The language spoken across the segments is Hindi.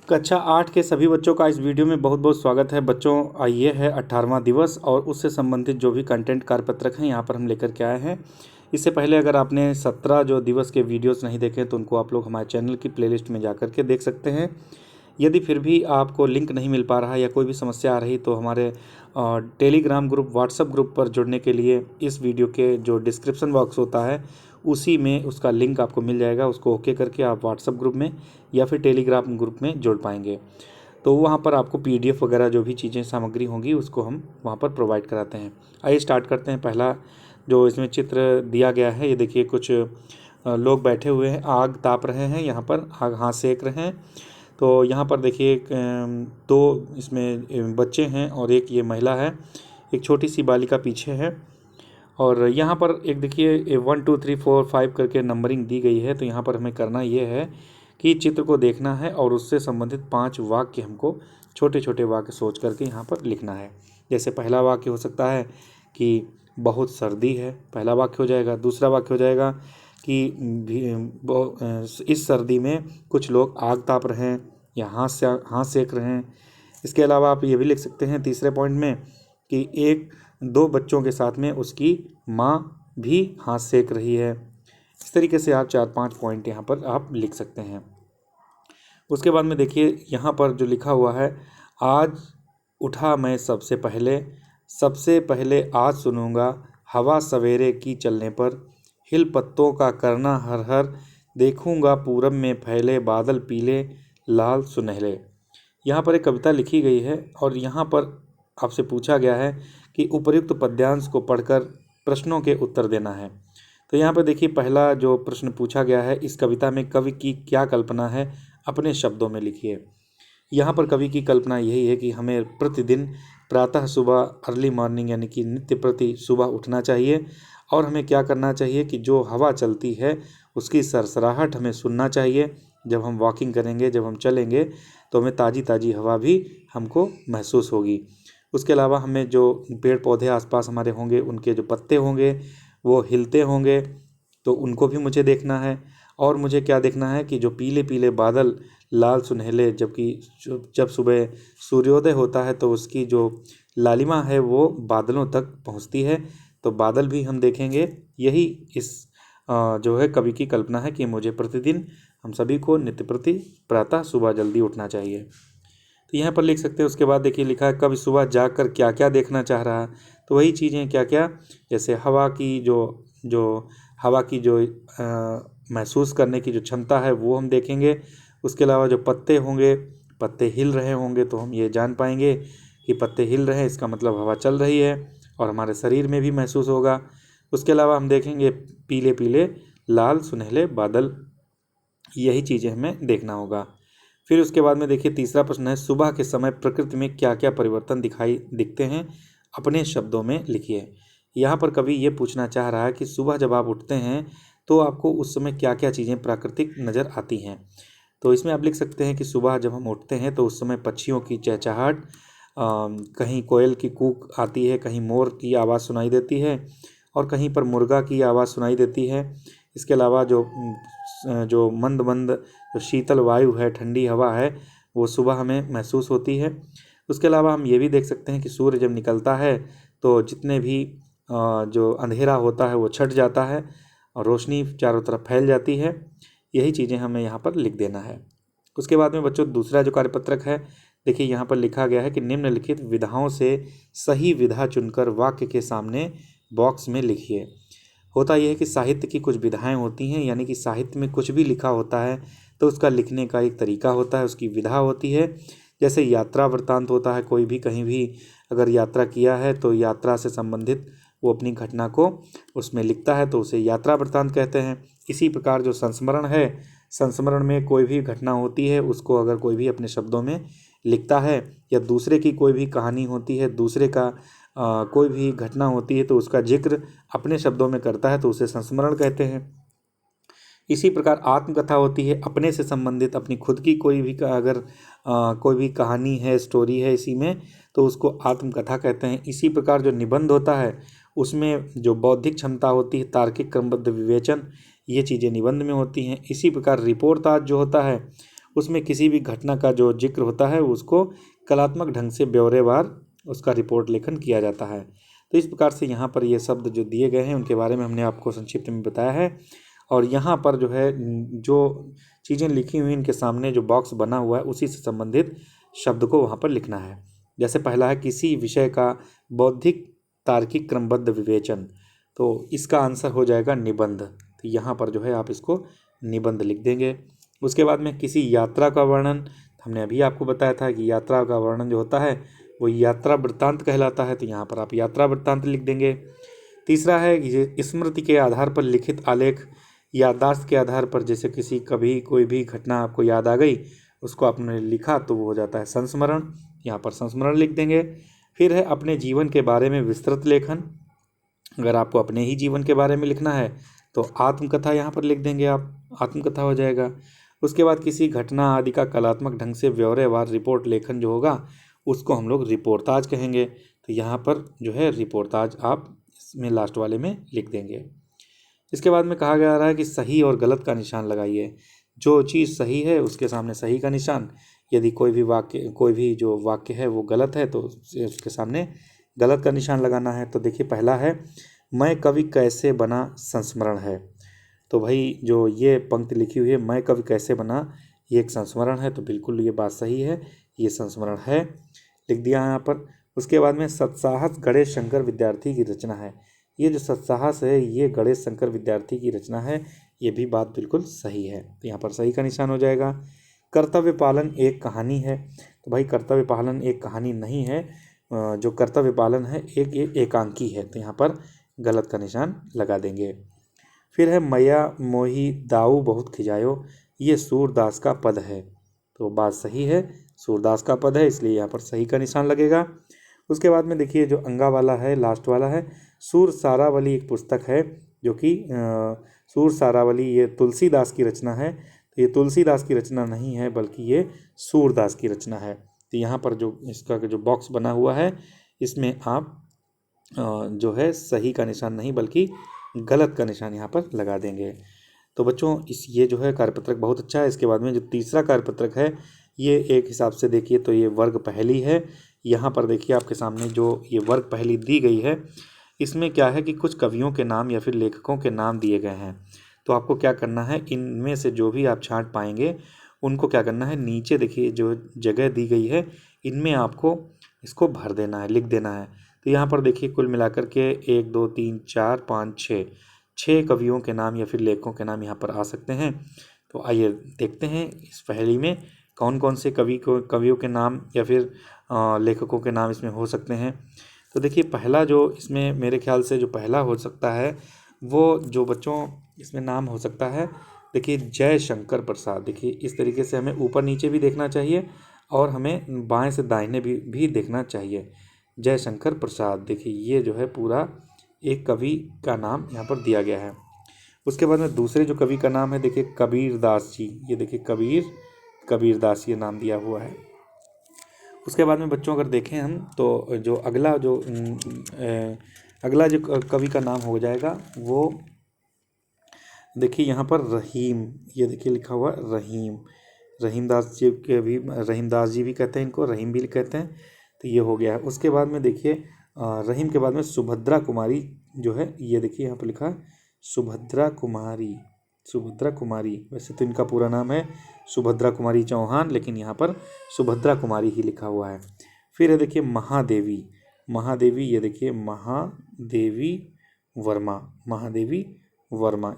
कक्षा 8 के सभी बच्चों का इस वीडियो में बहुत बहुत स्वागत है। बच्चों, ये है 18वां दिवस और उससे संबंधित जो भी कंटेंट कार्यपत्रक हैं यहाँ पर हम लेकर के आए हैं। इससे पहले अगर आपने 17 जो दिवस के वीडियोस नहीं देखे तो उनको आप लोग हमारे चैनल की प्लेलिस्ट में जा कर के देख सकते हैं। यदि फिर भी आपको लिंक नहीं मिल पा रहा या कोई भी समस्या आ रही तो हमारे टेलीग्राम ग्रुप, व्हाट्सएप ग्रुप पर जुड़ने के लिए इस वीडियो के जो डिस्क्रिप्शन बॉक्स होता है उसी में उसका लिंक आपको मिल जाएगा। उसको ओके करके आप व्हाट्सएप ग्रुप में या फिर टेलीग्राम ग्रुप में जुड़ पाएंगे। तो वहाँ पर आपको पीडीएफ वगैरह जो भी चीज़ें सामग्री होंगी उसको हम वहाँ पर प्रोवाइड कराते हैं। आइए स्टार्ट करते हैं। पहला जो इसमें चित्र दिया गया है, ये देखिए कुछ लोग बैठे हुए हैं, आग ताप रहे हैं, यहाँ पर आग हाथ सेक रहे हैं। तो यहाँ पर देखिए दो इसमें बच्चे हैं और एक ये महिला है, एक छोटी सी बालिका पीछे है। और यहाँ पर एक देखिए 1 2 3 4 5 करके नंबरिंग दी गई है। तो यहाँ पर हमें करना ये है कि चित्र को देखना है और उससे संबंधित 5 वाक्य हमको छोटे छोटे वाक्य सोच करके यहाँ पर लिखना है। जैसे पहला वाक्य हो सकता है कि बहुत सर्दी है, पहला वाक्य हो जाएगा। दूसरा वाक्य हो जाएगा कि इस सर्दी में कुछ लोग आग ताप रहे हैं या हाथ सेक रहे हैं। इसके अलावा आप ये भी लिख सकते हैं तीसरे पॉइंट में कि दो बच्चों के साथ में उसकी माँ भी हाथ सेक रही है। इस तरीके से आप 4-5 पॉइंट यहाँ पर आप लिख सकते हैं। उसके बाद में देखिए यहाँ पर जो लिखा हुआ है, आज उठा मैं सबसे पहले आज सुनूंगा हवा सवेरे की चलने पर, हिल पत्तों का करना हर हर, देखूंगा पूरब में फैले बादल पीले लाल सुनहरे। यहाँ पर एक कविता लिखी गई है और यहाँ पर आपसे पूछा गया है कि उपर्युक्त पद्यांश को पढ़कर प्रश्नों के उत्तर देना है। तो यहाँ पर देखिए पहला जो प्रश्न पूछा गया है, इस कविता में कवि की क्या कल्पना है, अपने शब्दों में लिखिए। यहाँ पर कवि की कल्पना यही है कि हमें प्रतिदिन प्रातः सुबह अर्ली मॉर्निंग यानी कि नित्य प्रति सुबह उठना चाहिए और हमें क्या करना चाहिए कि जो हवा चलती है उसकी सरसराहट हमें सुनना चाहिए। जब हम वॉकिंग करेंगे, जब हम चलेंगे तो हमें ताज़ी ताज़ी हवा भी हमको महसूस होगी। उसके अलावा हमें जो पेड़ पौधे आसपास हमारे होंगे उनके जो पत्ते होंगे वो हिलते होंगे तो उनको भी मुझे देखना है। और मुझे क्या देखना है कि जो पीले पीले बादल लाल सुनहले, जब सुबह सूर्योदय होता है तो उसकी जो लालिमा है वो बादलों तक पहुंचती है, तो बादल भी हम देखेंगे। यही इस जो है कवि की कल्पना है कि मुझे प्रतिदिन हम सभी को नित्य प्रति प्रातः सुबह जल्दी उठना चाहिए। तो यहाँ पर लिख सकते हैं। उसके बाद देखिए लिखा है, कभी सुबह जाकर क्या क्या देखना चाह रहा है। तो वही चीज़ें क्या क्या, जैसे हवा की जो महसूस करने की जो क्षमता है वो हम देखेंगे। उसके अलावा जो पत्ते होंगे, पत्ते हिल रहे होंगे तो हम ये जान पाएंगे कि पत्ते हिल रहे हैं, इसका मतलब हवा चल रही है और हमारे शरीर में भी महसूस होगा। उसके अलावा हम देखेंगे पीले पीले लाल सुनहले बादल, यही चीज़ें हमें देखना होगा। फिर उसके बाद में देखिए तीसरा प्रश्न है, सुबह के समय प्रकृति में क्या क्या परिवर्तन दिखते हैं, अपने शब्दों में लिखिए। यहाँ पर कवि ये पूछना चाह रहा है कि सुबह जब आप उठते हैं तो आपको उस समय क्या क्या चीज़ें प्राकृतिक नज़र आती हैं। तो इसमें आप लिख सकते हैं कि सुबह जब हम उठते हैं तो उस समय पक्षियों की चहचहाट, कहीं कोयल की कूक आती है, कहीं मोर की आवाज़ सुनाई देती है और कहीं पर मुर्गा की आवाज़ सुनाई देती है। इसके अलावा जो मंद मंद जो शीतल वायु है, ठंडी हवा है, वो सुबह हमें महसूस होती है। उसके अलावा हम ये भी देख सकते हैं कि सूर्य जब निकलता है तो जितने भी जो अंधेरा होता है वो छट जाता है और रोशनी चारों तरफ फैल जाती है। यही चीज़ें हमें यहाँ पर लिख देना है। उसके बाद में बच्चों दूसरा जो कार्यपत्रक है, देखिए यहाँ पर लिखा गया है कि निम्नलिखित विधाओं से सही विधा चुनकर वाक्य के सामने बॉक्स में लिखिए। होता यह है कि साहित्य की कुछ विधाएं होती हैं, यानी कि साहित्य में कुछ भी लिखा होता है तो उसका लिखने का एक तरीका होता है, उसकी विधा होती है। जैसे यात्रा वृत्तांत होता है, कोई भी कहीं भी अगर यात्रा किया है तो यात्रा से संबंधित वो अपनी घटना को उसमें लिखता है तो उसे यात्रा वृत्तांत कहते हैं। इसी प्रकार जो संस्मरण है, संस्मरण में कोई भी घटना होती है उसको अगर कोई भी अपने शब्दों में लिखता है, या दूसरे की कोई भी कहानी होती है, दूसरे का कोई भी घटना होती है तो उसका जिक्र अपने शब्दों में करता है तो उसे संस्मरण कहते हैं। इसी प्रकार आत्मकथा होती है, अपने से संबंधित अपनी खुद की कोई भी अगर कोई भी कहानी है, स्टोरी है इसी में, तो उसको आत्मकथा कहते हैं। इसी प्रकार जो निबंध होता है उसमें जो बौद्धिक क्षमता होती है, तार्किक क्रमबद्ध विवेचन, ये चीज़ें निबंध में होती हैं। इसी प्रकार रिपोर्ट आज जो होता है उसमें किसी भी घटना का जो जिक्र होता है उसको कलात्मक ढंग से ब्यौरेवार उसका रिपोर्ट लेखन किया जाता है। तो इस प्रकार से यहाँ पर ये शब्द जो दिए गए हैं उनके बारे में हमने आपको संक्षिप्त में बताया है। और यहाँ पर जो है जो चीज़ें लिखी हुई इनके सामने जो बॉक्स बना हुआ है उसी से संबंधित शब्द को वहाँ पर लिखना है। जैसे पहला है किसी विषय का बौद्धिक तार्किक क्रमबद्ध विवेचन, तो इसका आंसर हो जाएगा निबंध। तो यहाँ पर जो है आप इसको निबंध लिख देंगे। उसके बाद में किसी यात्रा का वर्णन, हमने अभी आपको बताया था कि यात्रा का वर्णन जो होता है वो यात्रा वृत्तांत कहलाता है, तो यहाँ पर आप यात्रा वृत्तांत लिख देंगे। तीसरा है ये स्मृति के आधार पर लिखित आलेख, याददाश्त के आधार पर, जैसे किसी कभी कोई भी घटना आपको याद आ गई उसको आपने लिखा तो वो हो जाता है संस्मरण, यहाँ पर संस्मरण लिख देंगे। फिर है अपने जीवन के बारे में विस्तृत लेखन, अगर आपको अपने ही जीवन के बारे में लिखना है तो आत्मकथा यहाँ पर लिख देंगे आप, आत्मकथा हो जाएगा। उसके बाद किसी घटना आदि का कलात्मक ढंग से ब्यौरेवार रिपोर्ट लेखन जो होगा उसको हम लोग रिपोर्टाज कहेंगे, तो यहाँ पर जो है रिपोर्टाज आप इसमें लास्ट वाले में लिख देंगे। इसके बाद में कहा जा रहा है कि सही और गलत का निशान लगाइए, जो चीज़ सही है उसके सामने सही का निशान, यदि कोई भी जो वाक्य है वो गलत है तो उसके सामने गलत का निशान लगाना है। तो देखिए पहला है मैं कवि कैसे बना संस्मरण है, तो भाई जो ये पंक्ति लिखी हुई है मैं कवि कैसे बना ये एक संस्मरण है, तो बिल्कुल ये बात सही है, ये संस्मरण है, लिख दिया यहाँ पर। उसके बाद में सत्साहस गणेश शंकर विद्यार्थी की रचना है, ये जो सत्साहस है ये गणेश शंकर विद्यार्थी की रचना है, ये भी बात बिल्कुल सही है, तो यहाँ पर सही का निशान हो जाएगा। कर्तव्य पालन एक कहानी है, तो भाई कर्तव्य पालन एक कहानी नहीं है, जो कर्तव्य पालन है एक एकांकी है, तो यहाँ पर गलत का निशान लगा देंगे। फिर है मैया मोही दाऊ बहुत खिजायो, ये सूरदास का पद है, तो बात सही है, सूरदास का पद है इसलिए यहाँ पर सही का निशान लगेगा। उसके बाद में देखिए जो अंगा वाला है लास्ट वाला है सूर सारावली, एक पुस्तक है जो कि सूर सारावली ये तुलसीदास की रचना है, तो ये तुलसीदास की रचना नहीं है बल्कि ये सूरदास की रचना है। तो यहाँ पर जो इसका जो बॉक्स बना हुआ है इसमें आप जो है सही का निशान नहीं बल्कि गलत का निशान यहाँ पर लगा देंगे। तो बच्चों ये जो है कार्यपत्रक बहुत अच्छा है। इसके बाद में जो तीसरा कार्यपत्रक है ये एक हिसाब से देखिए तो ये वर्ग पहली है। यहाँ पर देखिए आपके सामने जो ये वर्ग पहली दी गई है इसमें क्या है कि कुछ कवियों के नाम या फिर लेखकों के नाम दिए गए हैं, तो आपको क्या करना है इनमें से जो भी आप छांट पाएंगे उनको क्या करना है, नीचे देखिए जो जगह दी गई है इनमें आपको इसको भर देना है, लिख देना है। तो यहाँ पर देखिए कुल मिलाकर के 1 2 3 4 5 6 कवियों के नाम या फिर लेखकों के नाम यहाँ पर आ सकते हैं। तो आइए देखते हैं इस पहेली में कौन कौन से कवियों के नाम या फिर लेखकों के नाम इसमें हो सकते हैं। तो देखिए पहला जो इसमें मेरे ख्याल से जो पहला हो सकता है वो जो बच्चों इसमें नाम हो सकता है, देखिए जय शंकर प्रसाद। देखिए इस तरीके से हमें ऊपर नीचे भी देखना चाहिए और हमें बाएं से दाहिने भी देखना चाहिए। जय शंकर प्रसाद, देखिए ये जो है पूरा एक कवि का नाम यहाँ पर दिया गया है। उसके बाद में दूसरे जो कवि का नाम है देखिए कबीर दास जी, ये देखिए कबीर दास ये नाम दिया हुआ है। उसके बाद में बच्चों अगर देखें हम तो जो अगला जो कवि का नाम हो जाएगा वो देखिए यहाँ पर रहीम, ये देखिए लिखा हुआ रहीमदास जी भी कहते हैं इनको, रहीम भी कहते हैं, तो ये हो गया है। उसके बाद में देखिए रहीम के बाद में सुभद्रा कुमारी जो है ये देखिए यहाँ पर लिखा है सुभद्रा कुमारी, वैसे तो इनका पूरा नाम है सुभद्रा कुमारी चौहान, लेकिन यहाँ पर सुभद्रा कुमारी ही लिखा हुआ है। फिर है देखिए महादेवी, ये देखिए महादेवी वर्मा,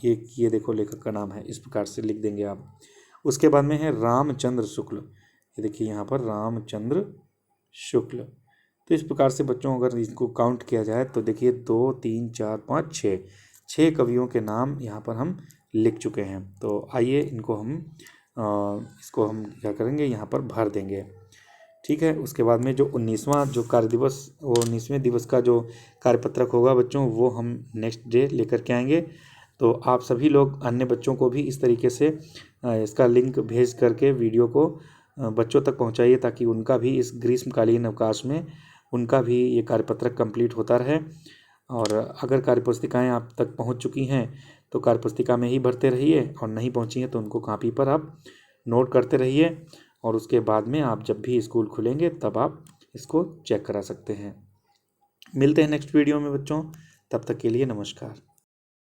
ये देखो लेखक का नाम है, इस प्रकार से लिख देंगे आप। उसके बाद में है रामचंद्र शुक्ल, ये देखिए यहाँ पर रामचंद्र शुक्ल। तो इस प्रकार से बच्चों अगर इसको काउंट किया जाए तो देखिए 2 3 4 5 6 कवियों के नाम यहाँ पर हम लिख चुके हैं। तो आइए इसको हम क्या करेंगे यहाँ पर भर देंगे, ठीक है। उसके बाद में जो 19वां जो कार्य दिवस, वो 19वें दिवस का जो कार्यपत्रक होगा बच्चों वो हम नेक्स्ट डे लेकर के आएंगे। तो आप सभी लोग अन्य बच्चों को भी इस तरीके से इसका लिंक भेज करके वीडियो को बच्चों तक पहुंचाइए ताकि उनका भी इस ग्रीष्मकालीन अवकाश में उनका भी ये कार्यपत्रक कंप्लीट होता रहे। और अगर कार्यपुस्तिकाएँ आप तक पहुंच चुकी हैं तो कार्यपुस्तिका में ही भरते रहिए, और नहीं पहुंची हैं तो उनको कॉपी पर आप नोट करते रहिए और उसके बाद में आप जब भी स्कूल खुलेंगे तब आप इसको चेक करा सकते हैं। मिलते हैं नेक्स्ट वीडियो में बच्चों, तब तक के लिए नमस्कार।